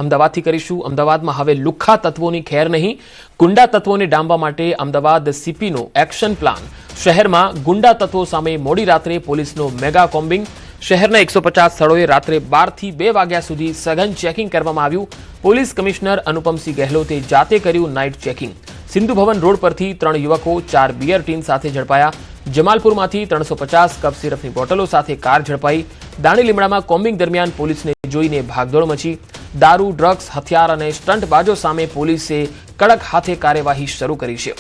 અમદાવાદથી કરીશું। અમદાવાદમાં હવે લુખ્ખા તત્વોની ખેર નહીં, ગુંડા તત્વોને ડામવા માટે અમદાવાદ સીપીનો એક્શન પ્લાન। શહેરમાં ગુંડા તત્વો સામે મોડી રાત્રે પોલીસનો મેગા કોમ્બિંગ। શહેરના 150 સ્થળોએ રાત્રે 12 થી 2 વાગ્યા સુધી સઘન ચેકિંગ કરવામાં આવ્યું। પોલીસ કમિશનર અનુપમસિંહ ગહેલોતે જાતે કર્યું night checking. Sindhu Bhavan road પરથી 3 યુવકો 4 બિયર ટીન સાથે ઝડપાયા। જમાલપુરમાંથી 350 કપ સિરપની બોટલો સાથે કાર ઝડપાઈ। દાણી લીમડામાં કોમ્બિંગ દરમિયાન પોલીસને જોઈને ભાગદોડ મચી। દારૂ, ડ્રગ્સ, હથિયાર અને સ્ટંટબાજો સામે પોલીસે કડક હાથે કાર્યવાહી શરૂ કરી છે।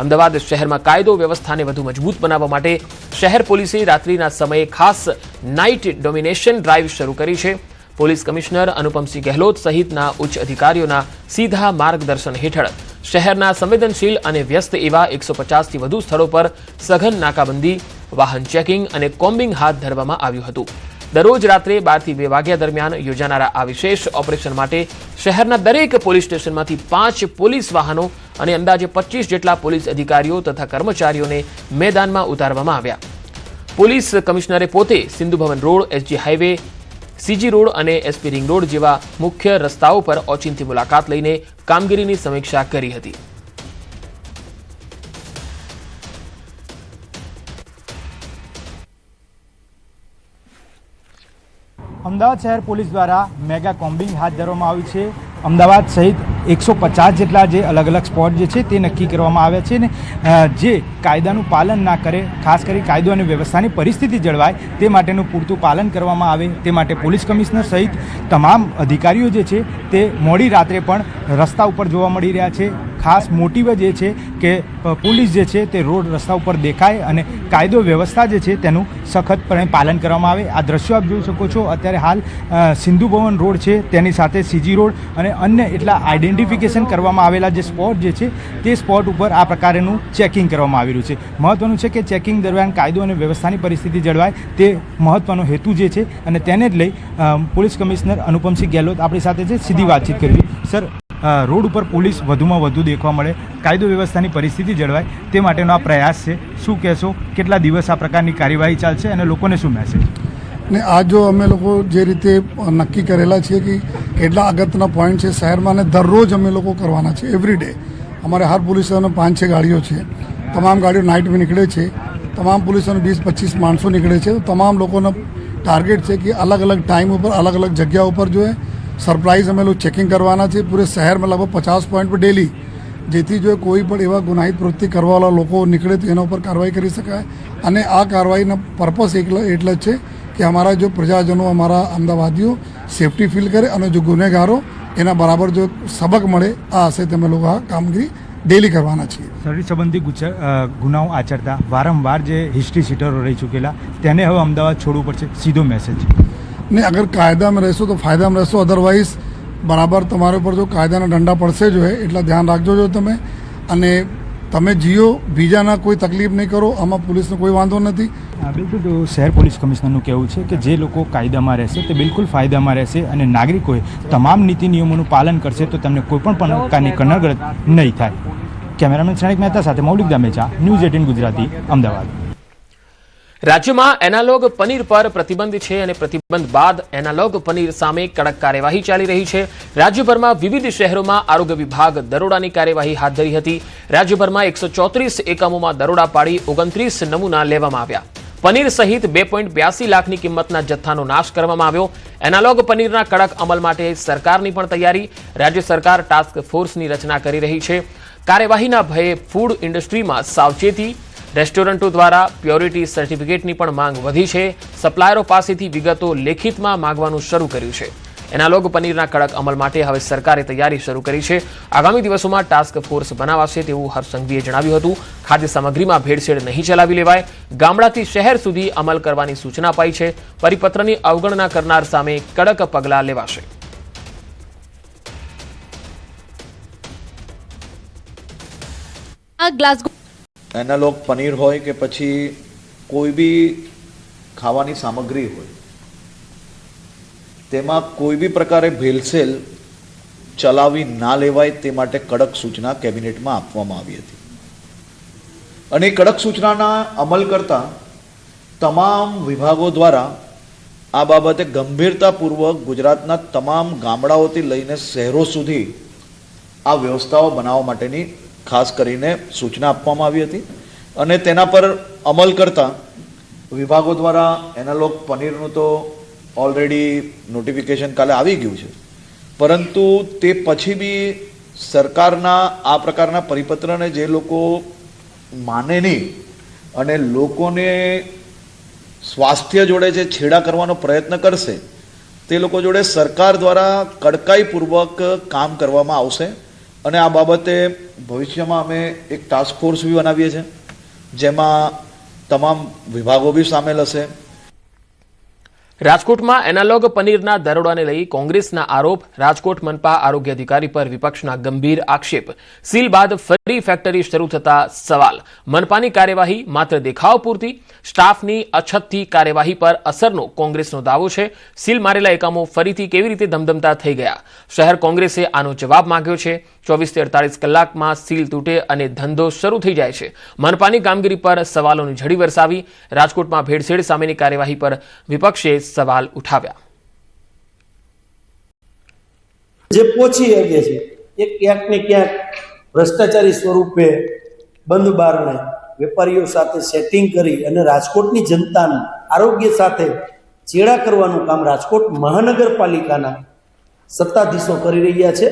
અમદાવાદ શહેરમાં કાયદો વ્યવસ્થાને વધુ મજબૂત બનાવવા માટે શહેર પોલીસે રાત્રિના સમયે ખાસ નાઇટ ડોમિનેશન ડ્રાઈવ શરૂ કરી છે। પોલીસ કમિશનર અનુપમસિંહ ગહેલોત સહિતના ઉચ્ચ અધિકારીઓના સીધા માર્ગદર્શન હેઠળ શહેરના સંવેદનશીલ અને વ્યસ્ત એવા 150થી વધુ સ્થળો પર સઘન નાકાબંધી, વાહન ચેકિંગ અને કોમ્બિંગ હાથ ધરવામાં આવ્યું હતું। દરરોજ રાત્રે 12 થી 2 વાગ્યા દરમિયાન યોજાનારા આ વિશેષ ઓપરેશન માટે શહેરના દરેક પોલીસ સ્ટેશનમાંથી 5 પોલીસ વાહનો અને અંદાજે 25 જેટલા પોલીસ અધિકારીઓ તથા કર્મચારીઓને મેદાનમાં ઉતારવામાં આવ્યા। પોલીસ કમિશનરે પોતે Sindhu Bhavan road, SG highway, CG road અને એસપી રિંગ રોડ જેવા મુખ્ય રસ્તાઓ પર ઓચિંતી મુલાકાત લઈને કામગીરીની સમીક્ષા કરી હતી। અમદાવાદ શહેર પોલીસ દ્વારા મેગા કોમ્બિંગ હાથ ધરવામાં આવ્યું છે। અમદાવાદ સહિત 150 જેટલા જે અલગ અલગ સ્પોટ જે છે તે નક્કી કરવામાં આવ્યા છે ને જે કાયદાનું પાલન ના કરે, ખાસ કરી કાયદો અને વ્યવસ્થાની પરિસ્થિતિ જળવાય તે માટેનું પૂરતું પાલન કરવામાં આવે તે માટે પોલીસ કમિશનર સહિત તમામ અધિકારીઓ જે છે તે મોડી રાત્રે પણ રસ્તા ઉપર જોવા મળી રહ્યા છે। ખાસ મોટિવ જે છે કે પોલીસ જે છે તે રોડ રસ્તા ઉપર દેખાય અને કાયદો વ્યવસ્થા જે છે તેનું સખતપણે પાલન કરવામાં આવે। આ દ્રશ્યો આપ જોઈ શકો છો। અત્યારે હાલ સિંધુ ભવન રોડ છે, તેની સાથે સીજી રોડ અને અન્ય એટલા આઈડેન્ટિફિકેશન કરવામાં આવેલા જે સ્પોટ જે છે તે સ્પોટ ઉપર આ પ્રકારનું ચેકિંગ કરવામાં આવી રહ્યું છે। મહત્વનું છે કે ચેકિંગ દરમિયાન કાયદો અને વ્યવસ્થાની પરિસ્થિતિ જળવાય તે મહત્વનો હેતુ જે છે અને તેને જ લઈ પોલીસ કમિશનર અનુપમસિંહ ગહેલોત આપણી સાથે છે, સીધી વાતચીત કરવી। સર, રોડ ઉપર પોલીસ વધુમાં વધુ દેખવા મળે, કાયદો વ્યવસ્થાની પરિસ્થિતિ જળવાય તે માટેનો આ પ્રયાસ છે, શું કહેશો? કેટલા દિવસ આ પ્રકારની કાર્યવાહી ચાલશે અને લોકોને શું મેસેજ? ને આ જો અમે લોકો જે રીતે નક્કી કરેલા છીએ કે કેટલા અગત્યના પોઈન્ટ છે શહેરમાં અને દરરોજ અમે લોકો કરવાના છે એવરી ડે। અમારે હર પોલીસોને 5-6 ગાડીઓ છે, તમામ ગાડીઓ નાઇટમાં નીકળે છે, તમામ પોલીસોને 20-25 માણસો નીકળે છે। તમામ લોકોનો ટાર્ગેટ છે કે અલગ અલગ ટાઈમ ઉપર અલગ અલગ જગ્યા ઉપર જો સરપ્રાઇઝ અમે લોકો ચેકિંગ કરવાના છે પૂરે શહેરમાં લગભગ 50 પોઈન્ટ પર ડેલી, જેથી જો કોઈ પણ એવા ગુનાહિત પ્રવૃત્તિ કરવાવાળા લોકો નીકળે તો એના ઉપર કાર્યવાહી કરી શકાય। અને આ કાર્યવાહીનો પર્પસ એટલે જ છે કે અમારા જો પ્રજાજનો, અમારા અમદાવાદીઓ સેફટી ફીલ કરે અને જો ગુનેગારો એના બરાબર જો સબક મળે, આ હશે તમે લોકો આ કામગીરી ડેલી કરવાના છીએ। શરીર સંબંધી ગુનાઓ આચરતા વારંવાર જે હિસ્ટ્રી સીટરો રહી ચૂકેલા તેને હવે અમદાવાદ છોડવું પડશે, સીધો મેસેજ। ને અગર કાયદામાં રહેશો તો ફાયદામાં રહેશો, અધરવાઇઝ બરાબર તમારા ઉપર જો કાયદાના દંડા પડશે જો એટલા ધ્યાન રાખજો જો તમે, અને તમે જીઓ, બીજાના કોઈ તકલીફ નહીં કરો, આમાં પોલીસનો કોઈ વાંધો નથી। બિલકુલ, તો શહેર પોલીસ કમિશનરનું કહેવું છે કે જે લોકો કાયદામાં રહેશે તે બિલકુલ ફાયદામાં રહેશે અને નાગરિકોએ તમામ નીતિ નિયમોનું પાલન કરશે તો તેમને કોઈપણ પ્રકારની કનડગત નહીં થાય। કેમેરામેન શ્રેણિક મહેતા સાથે મૌલિક દામેચા, ન્યૂઝ 18 ગુજરાતી, અમદાવાદ। રાજ્યમાં એનાલોગ પનીર પર પ્રતિબંધ છે અને પ્રતિબંધ બાદ એનાલોગ પનીર સામે કડક કાર્યવાહી ચાલી રહી છે। રાજ્યભરમાં વિવિધ શહેરોમાં આરોગ્ય વિભાગ દરોડાની કાર્યવાહી હાથ ધરી હતી। રાજ્યભરમાં 134 એકમોમાં દરોડા પાડી 29 નમૂના લેવામાં આવ્યા। પનીર સહિત 2.82 લાખની કિંમતના જથ્થાનો નાશ કરવામાં આવ્યો। એનાલોગ પનીરના કડક અમલ માટે સરકારની પણ તૈયારી। રાજ્ય સરકાર ટાસ્ક ફોર્સની રચના કરી રહી છે। કાર્યવાહીના ભયે ફૂડ ઇન્ડસ્ટ્રીમાં સાવચેતી, રેસ્ટોરન્ટો દ્વારા પ્યોરિટી સર્ટિફિકેટની પણ માંગ વધી છે। સપ્લાયરો પાસેથી વિગતો લેખિતમાં માંગવાનું શરૂ કર્યું છે। એનાલોગ પનીરના કડક અમલ માટે હવે સરકારે તૈયારી શરૂ કરી છે। આગામી દિવસોમાં ટાસ્ક ફોર્સ બનાવાશે તેવું હર્ષ સંઘવીએ જણાવ્યું હતું। ખાદ્ય સામગ્રીમાં ભેળસેળ નહીં ચલાવી લેવાય, ગામડાથી શહેર સુધી અમલ કરવાની સૂચના અપાઈ છે। પરિપત્રની અવગણના કરનાર સામે કડક પગલાં લેવાશે। એનાલોગ પનીર હોય કે પછી કોઈ બી ખાવાની સામગ્રી હોય, તેમાં કોઈ બી પ્રકારે ભેળસેળ ચલાવી ના લેવાય તે માટે કડક સૂચના કેબિનેટમાં આપવામાં આવી હતી। અને કડક સૂચનાના અમલ કરતા તમામ વિભાગો દ્વારા આ બાબતે ગંભીરતાપૂર્વક ગુજરાતના તમામ ગામડાઓથી લઈને શહેરો સુધી આ વ્યવસ્થાઓ બનાવવા માટેની ખાસ કરીને સૂચના આપવામાં આવી હતી અને તેના પર અમલ કરતા વિભાગો દ્વારા એનાલોગ પનીરનું તો ઓલરેડી નોટિફિકેશન કાલે આવી ગયું છે, પરંતુ તે પછી બી સરકારના આ પ્રકારના પરિપત્રને જે લોકો માને નહીં અને લોકોને સ્વાસ્થ્ય જોડે જે છેડા કરવાનો પ્રયત્ન કરશે તે લોકો જોડે સરકાર દ્વારા કડકાઈપૂર્વક કામ કરવામાં આવશે અને આ બાબતે ભવિષ્યમાં અમે એક ટાસ્ક ફોર્સ બી બનાવીએ છીએ જેમાં તમામ વિભાગો બી સામેલ હશે। રાજકોટમાં એનાલોગ પનીરના દરોડાને લઈ કોંગ્રેસના આરોપ, રાજકોટ મનપા આરોગ્ય અધિકારી પર વિપક્ષના ગંભીર આક્ષેપ, સીલ બાદ ફરી ફેક્ટરી શરૂ થતા સવાલ, મનપાની કાર્યવાહી માત્ર દેખાવ પૂરતી, સ્ટાફની અછતથી કાર્યવાહી પર અસરનો કોંગ્રેસનો દાવો છે, સીલ મારેલા એકમો ફરીથી કેવી રીતે ધમધમતા થઈ ગયા, શહેર કોંગ્રેસે આનો જવાબ માંગ્યો છે। 24 થી 48 કલાકમાં સીલ તૂટે અને ધંધો શરૂ થઈ જાય છે, મનપાની કામગીરી પર સવાલોની ઝડી વરસાવી, રાજકોટમાં ભેળસેળ સામેની કાર્યવાહી પર વિપક્ષે સવાલ ઉઠાવ્યા। જે પહોંચી શકે છે એ ક્યાંક ને ક્યાંક ભ્રષ્ટાચારી સ્વરૂપે બંધ બારણે વેપારીઓ સાથે સેટિંગ કરી અને રાજકોટની જનતાનું આરોગ્ય સાથે ચેડા કરવાનું કામ રાજકોટ મહાનગરપાલિકાના સત્તાધીશો કરી રહ્યા છે।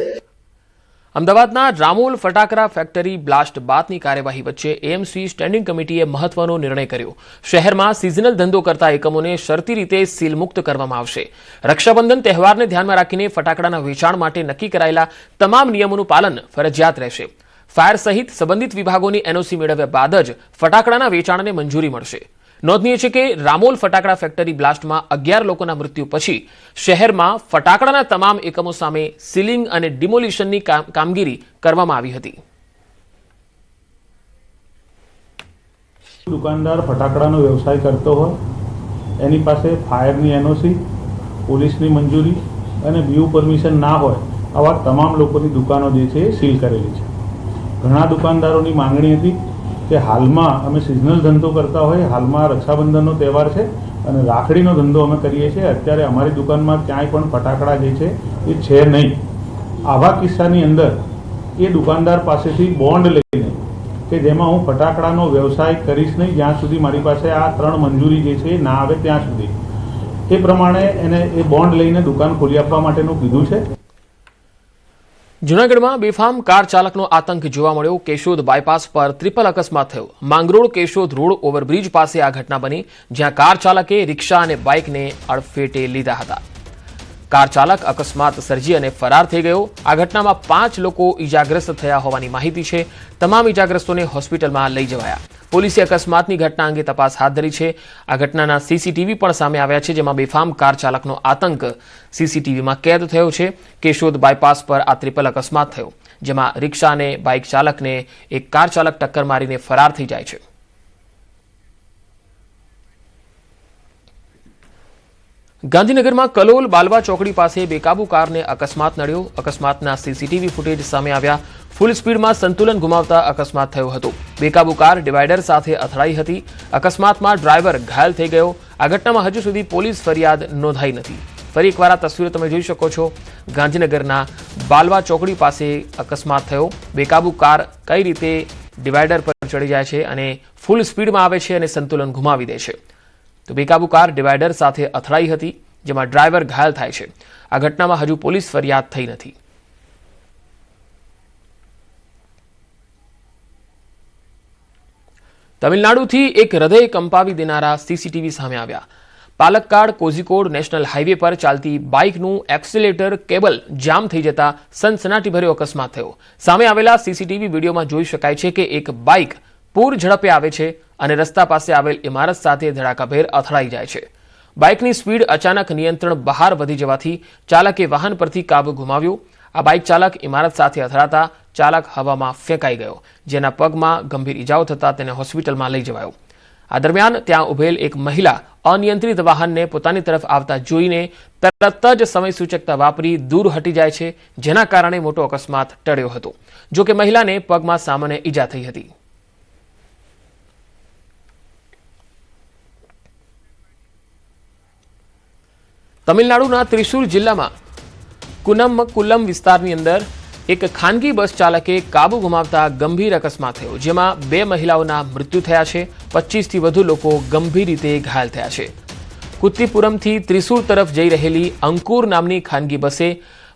અમદાવાદના રામોલ ફટાકડા ફેક્ટરી બ્લાસ્ટ બાદની કાર્યવાહી વચ્ચે એએમસી સ્ટેન્ડિંગ કમિટીએ મહત્વનો નિર્ણય કર્યો। શહેરમાં સિઝનલ ધંધો કરતા એકમોને શરતી રીતે સીલ મુક્ત કરવામાં આવશે। રક્ષાબંધન તહેવારને ધ્યાનમાં રાખીને ફટાકડાના વેચાણ માટે નક્કી કરાયેલા તમામ નિયમોનું પાલન ફરજિયાત રહેશે। ફાયર સહિત સંબંધિત વિભાગોની એનઓસી મેળવ્યા બાદ જ ફટાકડાના વેચાણને મંજૂરી મળશે। નોંધનીય છે કે રામોલ ફટાકડા ફેક્ટરી બ્લાસ્ટમાં 11 લોકોના મૃત્યુ પછી શહેરમાં ફટાકડાના તમામ એકમો સામે સીલિંગ અને ડિમોલિશનની કામગીરી કરવામાં આવી હતી। દુકાનદાર ફટાકડાનો વ્યવસાય કરતો હોય એની પાસે ફાયરની એનઓસી, પોલીસની મંજૂરી અને બીયુ પરમિશન ના હોય આવા તમામ લોકોની દુકાનો જે છે એ સીલ કરેલી છે। ઘણા દુકાનદારોની માંગણી હતી કે હાલમાં અમે સિઝનલ ધંધો કરતા હોય, હાલમાં રક્ષાબંધનનો તહેવાર છે અને રાખડીનો ધંધો અમે કરીએ છીએ, અત્યારે અમારી દુકાનમાં ક્યાંય પણ ફટાકડા જે છે એ છે નહીં। આવા કિસ્સાની અંદર એ દુકાનદાર પાસેથી બોન્ડ લઈને કે જેમાં હું ફટાકડાનો વ્યવસાય કરીશ નહીં જ્યાં સુધી મારી પાસે આ 3 મંજૂરી જે છે ના આવે ત્યાં સુધી, એ પ્રમાણે એને એ બોન્ડ લઈને દુકાન ખોલી આપવા માટેનું કીધું છે। જૂનાગઢમાં બેફામ કાર ચાલકનો આતંક જોવા મળ્યો। કેશોદ બાયપાસ પર ટ્રિપલ અકસ્માત થયો। માંગરોળ કેશોદ રોડ ઓવરબ્રિજ પાસે આ ઘટના બની, જ્યાં કાર ચાલકે રિક્ષા અને બાઇકને અડફેટે લીધા હતા। કાર ચાલક અકસ્માત સર્જી અને ફરાર થઈ ગયો। આ ઘટનામાં 5 લોકો ઈજાગ્રસ્ત થયા હોવાની માહિતી છે। તમામ ઈજાગ્રસ્તોને હોસ્પિટલમાં લઈ જવાયા। પોલીસે અકસ્માતની ઘટના અંગે તપાસ હાથ ધરી છે। આ ઘટનાના સીસીટીવી પણ સામે આવ્યા છે, જેમાં બેફામ કાર ચાલકનો આતંક સીસીટીવીમાં કેદ થયો છે। કેશોદ બાયપાસ પર આ ટ્રિપલ અકસ્માત થયો, જેમાં રિક્ષા અને બાઇક ચાલકને એક કાર ચાલક ટક્કર મારીને ફરાર થઈ જાય છે। ગાંધીનગરમાં કલોલ બાલવા ચોકડી પાસે બેકાબુ કારને અકસ્માત નડ્યો। અકસ્માતના સીસીટીવી ફૂટેજ સામે આવ્યા। ફૂલ સ્પીડમાં સંતુલન ગુમાવતા અકસ્માત થયો હતો। બેકાબુ કાર ડિવાઈડર સાથે અથડાઈ હતી। અકસ્માતમાં ડ્રાઈવર ઘાયલ થઈ ગયો। આ ઘટનામાં હજુ સુધી પોલીસ ફરિયાદ નોંધાઈ નથી। ફરી એકવાર આ તસવીરો તમે જોઈ શકો છો। ગાંધીનગરના બાલવા ચોકડી પાસે અકસ્માત થયો। બેકાબુ કાર કઈ રીતે ડિવાઈડર પર ચડી જાય છે અને ફૂલ સ્પીડમાં આવે છે અને સંતુલન ગુમાવી દે છે। તો બેકાબુ કાર ડિવાઈડર સાથે અથડાઈ હતી, જેમાં ડ્રાઈવર ઘાયલ થાય છે। આ ઘટનામાં હજુ પોલીસ ફરિયાદ થઈ નથી। તમિલનાડુથી એક હૃદય કંપાવી દેનારા સીસીટીવી સામે આવ્યા। પાલક્કાડ કોઝિકોડ નેશનલ હાઈવે પર ચાલતી બાઇકનું એક્સિલેટર કેબલ જામ થઈ જતા સનસનાટીભર્યો અકસ્માત થયો। સામે આવેલા સીસીટીવી વિડીયોમાં જોઈ શકાય છે કે એક બાઇક પૂર ઝડપે આવે છે અને રસ્તા પાસે આવેલ ઇમારત સાથે ધડાકાભેર અથડાઈ જાય છે। બાઇકની સ્પીડ અચાનક નિયંત્રણ બહાર વધી જવાથી ચાલકે વાહન પરથી કાબુ ગુમાવ્યો। આ બાઇક ચાલક ઇમારત સાથે અથડાતા ચાલક હવામાં ફેંકાઈ ગયો, જેના પગમાં ગંભીર ઈજાઓ થતા તેને હોસ્પિટલમાં લઈ જવાયો। આ દરમિયાન ત્યાં ઉભેલ એક મહિલા અનિયંત્રિત વાહનને પોતાની તરફ આવતા જોઈને તરત જ સમય સૂચકતા વાપરી દૂર હટી જાય છે, જેના કારણે મોટો અકસ્માત ટળ્યો હતો। જો કે મહિલાને પગમાં સામાન્ય ઈજા થઈ હતી। તમિલનાડુના ત્રિશુર જિલ્લામાં કુન્નમકુલ્લમ વિસ્તારની અંદર એક ખાનગી બસ ચાલકે કાબુ ગુમાવતા ગંભીર અકસ્માત થયો, જેમાં 2 મહિલાઓના મૃત્યુ થયા છે. 25થી વધુ લોકો ગંભીર રીતે ઘાયલ થયા છે. કુત્તીપુરમથી ત્રિશુર તરફ જઈ રહેલી અંકુર નામની ખાનગી બસે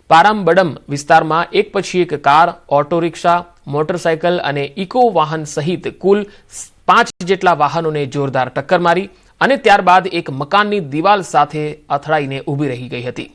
પારામ્બડમ વિસ્તારમાં એક પછી એક કાર, ઓટો રિક્ષા, મોટરસાયકલ અને ઇકો વાહન સહિત કુલ 5 જેટલા વાહનોને જોરદાર ટક્કર મારી અને ત્યારબાદ એક મકાનની દિવાલ સાથે અથડાઈને ઊભી રહી ગઈ હતી.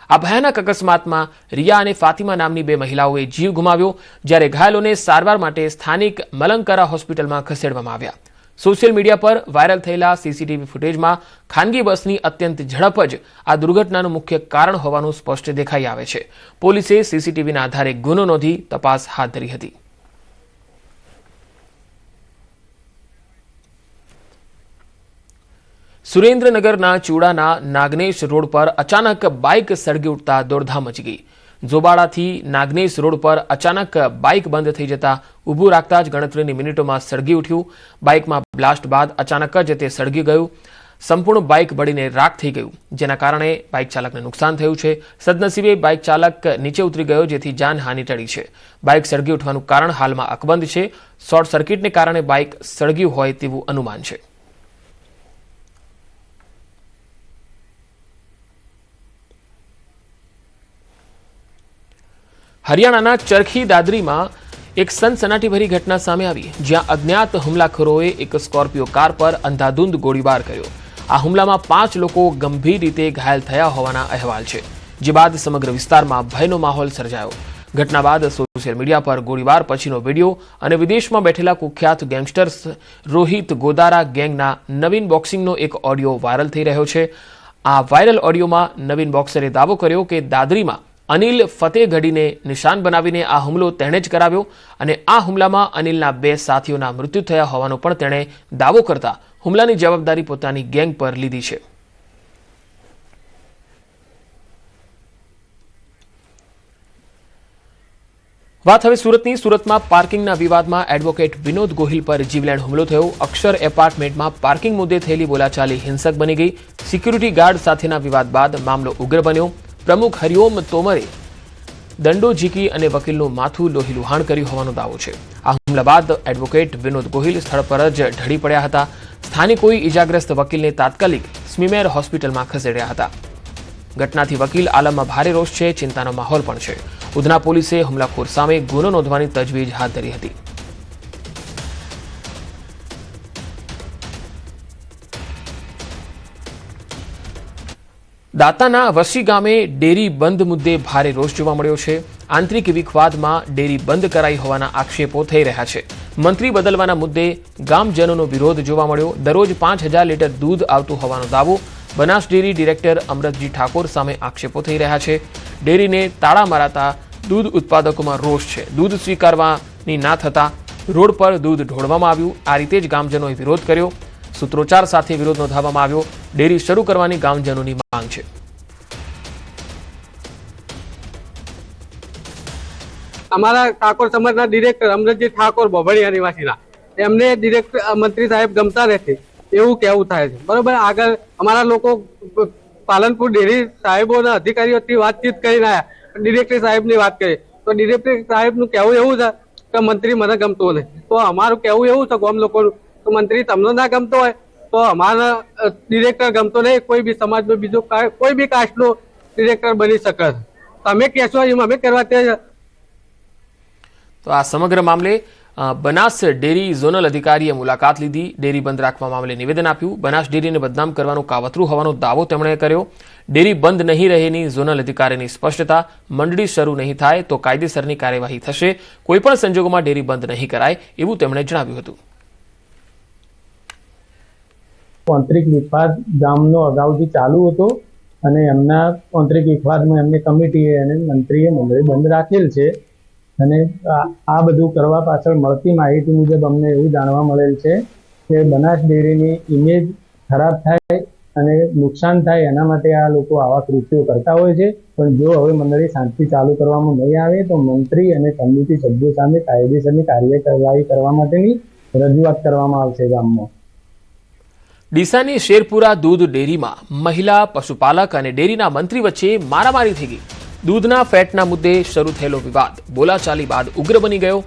આ ભયાનક અકસ્માતમાં રિયા અને ફાતિમા નામની 2 મહિલાઓએ જીવ ગુમાવ્યો, જ્યારે ઘાયલોને સારવાર માટે સ્થાનિક મલંકરા હોસ્પિટલમાં ખસેડવામાં આવ્યા. સોશિયલ મીડિયા પર વાયરલ થયેલા સીસીટીવી ફૂટેજમાં ખાનગી બસની અત્યંત ઝડપ જ આ દુર્ઘટનાનું મુખ્ય કારણ હોવાનું સ્પષ્ટ દેખાઈ આવે છે. પોલીસે સીસીટીવીના આધારે ગુનો નોંધી તપાસ હાથ ધરી હતી. સુરેન્દ્રનગરના ચૂડાના નાગનેશ રોડ પર અચાનક બાઇક સળગી ઉઠતા દોડધામ મચી ગઈ. જોબાડાથી નાગનેશ રોડ પર અચાનક બાઇક બંધ થઈ જતા ઊભું રાખતા જ ગણતરીની મિનિટોમાં સળગી ઉઠ્યું. બાઇકમાં બ્લાસ્ટ બાદ અચાનક જ તે સળગી ગયું. સંપૂર્ણ બાઇક બળીને રાખ થઈ ગયું, જેના કારણે બાઇક ચાલકને નુકસાન થયું છે. સદનસીબે બાઇક ચાલક નીચે ઉતરી ગયો, જેથી જાનહાનિ ટળી છે. બાઇક સળગી ઉઠવાનું કારણ હાલમાં અકબંધ છે. શોર્ટ સર્કિટને કારણે બાઇક સળગ્યું હોય તેવું અનુમાન છે. હરિયાણાના ચરખી દાદરીમાં એક સનસનાટીભરી ઘટના સામે આવી, જ્યાં અજ્ઞાત હુમલાખોરોએ એક સ્કોર્પિયો કાર પર અંધાધૂંધ ગોળીબાર કર્યો. આ હુમલામાં 5 લોકો ગંભીર રીતે ઘાયલ થયા હોવાના અહેવાલ છે, જે બાદ સમગ્ર વિસ્તારમાં ભયનો માહોલ સર્જાયો. ઘટના બાદ સોશિયલ મીડિયા પર ગોળીબાર પછીનો વિડીયો અને વિદેશમાં બેઠેલા કુખ્યાત ગેંગસ્ટર્સ રોહિત ગોદારા ગેંગના નવીન બોક્સિંગનો એક ઓડિયો વાયરલ થઈ રહ્યો છે. આ વાયરલ ઓડિયોમાં નવીન બોક્સરે દાવો કર્યો કે દાદરીમાં અનિલ ફતેહગઢીને નિશાન બનાવીને આ હુમલો તેણે જ કરાવ્યો અને આ હુમલામાં અનિલના 2 સાથીઓના મૃત્યુ થયા હોવાનો પણ તેણે દાવો કરતા હુમલાની જવાબદારી પોતાની ગેંગ પર લીધી છે. વાત હવે સુરતની. સુરતમાં પાર્કિંગના વિવાદમાં એડવોકેટ વિનોદ ગોહિલ પર જીવલેણ હુમલો થયો. અક્ષર એપાર્ટમેન્ટમાં પાર્કિંગ મુદ્દે થયેલી બોલાચાલી હિંસક બની ગઈ. સિક્યુરિટી ગાર્ડ સાથેના વિવાદ બાદ મામલો ઉગ્ર બન્યો. પ્રમુખ હરિઓમ તોમરે દંડો ઝીકી અને વકીલનું માથું લોહીલુહાણ કર્યું હોવાનો દાવો છે. આ હુમલા બાદ એડવોકેટ વિનોદ ગોહિલ સ્થળ પર જ ઢળી પડ્યા હતા. સ્થાનિકોએ ઇજાગ્રસ્ત વકીલને તાત્કાલિક સ્મીમેર હોસ્પિટલમાં ખસેડ્યા હતા. ઘટનાથી વકીલ આલમમાં ભારે રોષ છે, ચિંતાનો માહોલ પણ છે. ઉધના પોલીસે હુમલાખોર સામે ગુનો નોંધવાની તજવીજ હાથ ધરી હતી. દાતાના વસી ગામે ડેરી બંધ મુદ્દે ભારે રોષ જોવા મળ્યો છે. આંતરિક વિખવાદમાં ડેરી બંધ કરાઈ હોવાના આક્ષેપો થઈ રહ્યા છે. મંત્રી બદલવાના મુદ્દે ગામજનોનો વિરોધ જોવા મળ્યો. દરરોજ 5000 લીટર દૂધ આવતું હોવાનો દાવો બનાસ ડેરી ડિરેક્ટર અમરતજી ઠાકોર સામે આક્ષેપો થઈ રહ્યા છે. ડેરીને તાળા મરાતા દૂધ ઉત્પાદકોમાં રોષ છે. દૂધ સ્વીકારવાની ના થતા રોડ પર દૂધ ઢોળવામાં આવ્યું. આ રીતે જ ગામજનોએ વિરોધ કર્યો. સૂત્રોચ્ચાર સાથે વિરોધ નોંધાવવામાં આવ્યો. ડેરી શરૂ કરવાની ગામજનોની માંગ છે. અમારા ઠાકોર સમાજના ડિરેક્ટર અમરતજી ઠાકોર બોબડિયા નિવાસીના એમને ડિરેક્ટર મંત્રી સાહેબ ગમતા નથી એવું કહેવું થાય છે. બરોબર, આગળ અમારા લોકો પાલનપુર ડેરી સાહેબોના અધિકારીઓથી વાતચીત કરીને આવ્યા, ડિરેક્ટર સાહેબની વાત કરી તો ડિરેક્ટર સાહેબનું કહેવું એવું છે કે મંત્રી મને ગમતો નથી. તો અમારું કહેવું એવું છે ગામ લોકોનું તો મંત્રી તમને ના ગમતો હોય તો અમારા ડિરેક્ટર ગમતો નહીં. કોઈ બી સમાજનો બીજો કોઈ બી કાસ્ટનો ડિરેક્ટર બની શકે. તમે કહેશો એમ અમે કરવા તે. તો આ સમગ્ર મામલે બનાસ ડેરી ઝોનલ અધિકારીએ મુલાકાત લીધી. ડેરી બંધ રાખવા મામલે નિવેદન આપ્યું. બનાસ ડેરીને બદનામ કરવાનું કાવતરું હોવાનો દાવો તેમણે કર્યો. ડેરી બંધ નહીં રહેની ઝોનલ અધિકારીની સ્પષ્ટતા. મંડળી શરૂ નહીં થાય તો કાયદેસરની કાર્યવાહી થશે. કોઈપણ સંજોગોમાં ડેરી બંધ નહીં કરાય એવું તેમણે જણાવ્યું હતું. આંતરિક વિખવાદ ગામનો અગાઉથી ચાલુ હતો અને એમના આંતરિક વિખવાદમાં એમની કમિટીએ અને મંત્રીએ મંડળી બંધ રાખેલ છે અને આ બધું કરવા પાછળ મળતી માહિતી મુજબ અમને એવું જાણવા મળેલ છે કે બનાસ ડેરીની ઇમેજ ખરાબ થાય અને નુકસાન થાય એના માટે આ લોકો આવા કૃત્યો કરતા હોય છે. પણ જો હવે મંડળી શાંતિ ચાલુ કરવામાં નહીં આવે તો મંત્રી અને કમિટી સભ્યો સામે કાયદેસરની કાર્યવાહી કરવા માટેની રજૂઆત કરવામાં આવશે ગામમાં. ડીસાની શેરપુરા દૂધ ડેરીમાં મહિલા પશુપાલક અને ડેરીના મંત્રી વચ્ચે મારામારી થઈ ગઈ. દૂધના ફેટના મુદ્દે શરૂ થયેલો વિવાદ બોલાચાલી બાદ ઉગ્ર બની ગયો.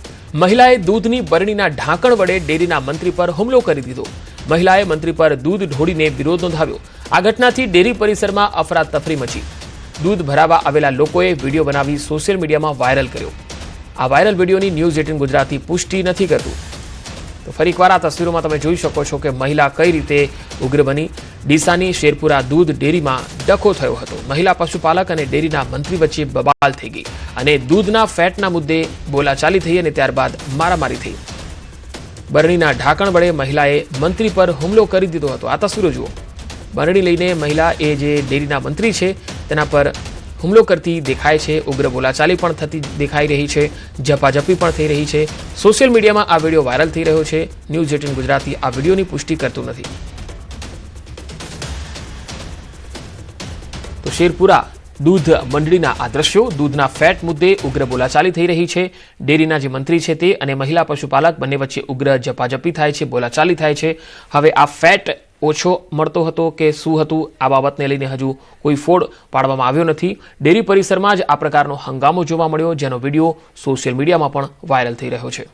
મહિલાએ દૂધની બરણીના ઢાંકણ વડે ડેરીના મંત્રી પર હુમલો કરી દીધો. મહિલાએ મંત્રી પર દૂધ ઢોળીને વિરોધ નોંધાવ્યો. આ ઘટનાથી ડેરી પરિસરમાં અફરાતફરી મચી. દૂધ ભરાવા આવેલા લોકોએ વિડીયો બનાવી સોશિયલ મીડિયામાં વાયરલ કર્યો. આ વાયરલ વિડીયોની ન્યૂઝ 18 ગુજરાતી પુષ્ટિ નથી કરતું. તો ફરી એકવાર આ તસવીરોમાં તમે જોઈ શકો છો કે મહિલા કઈ રીતે ઉગ્ર બની. ડીસાની શેરપુરા દૂધ ડેરીમાં ડખો થયો હતો. મહિલા પશુપાલક અને ડેરીના મંત્રી વચ્ચે બબાલ થઈ ગઈ અને દૂધના ફેટના મુદ્દે બોલાચાલી થઈ અને ત્યારબાદ મારામારી થઈ. બરણીના ઢાંકણ વડે મહિલાએ મંત્રી પર હુમલો કરી દીધો હતો. આ તસવીરો જુઓ. બરણી લઈને મહિલા એ જે ડેરીના મંત્રી છે તેના પર હુમલો કરતી દેખાય છે. ઉગ્ર બોલાચાલી પણ થતી દેખાઈ રહી છે. ઝપાઝપી પણ થઈ રહી છે. સોશિયલ મીડિયામાં આ વિડીયો વાયરલ થઈ રહ્યો છે. ન્યૂઝ 18 ગુજરાતી આ વિડીયોની પુષ્ટિ કરતું નથી. તો શેરપુરા દૂધ મંડળીના આ દ્રશ્યો. દૂધના ફેટ મુદ્દે ઉગ્ર બોલાચાલી થઈ રહી છે. ડેરીના જે મંત્રી છે તે અને મહિલા પશુપાલક બંને વચ્ચે ઉગ્ર ઝપાઝપી થાય છે, બોલાચાલી થાય છે. હવે આ ફેટ ઓછો મળતો હતો કે શું હતું આ બાબતને લઈને હજુ કોઈ ફોડ પાડવામાં આવ્યો નથી. ડેરી પરિસરમાં જ આ પ્રકારનો હંગામો જોવા મળ્યો, જેનો વિડીયો સોશિયલ મીડિયામાં પણ વાયરલ થઈ રહ્યો છે.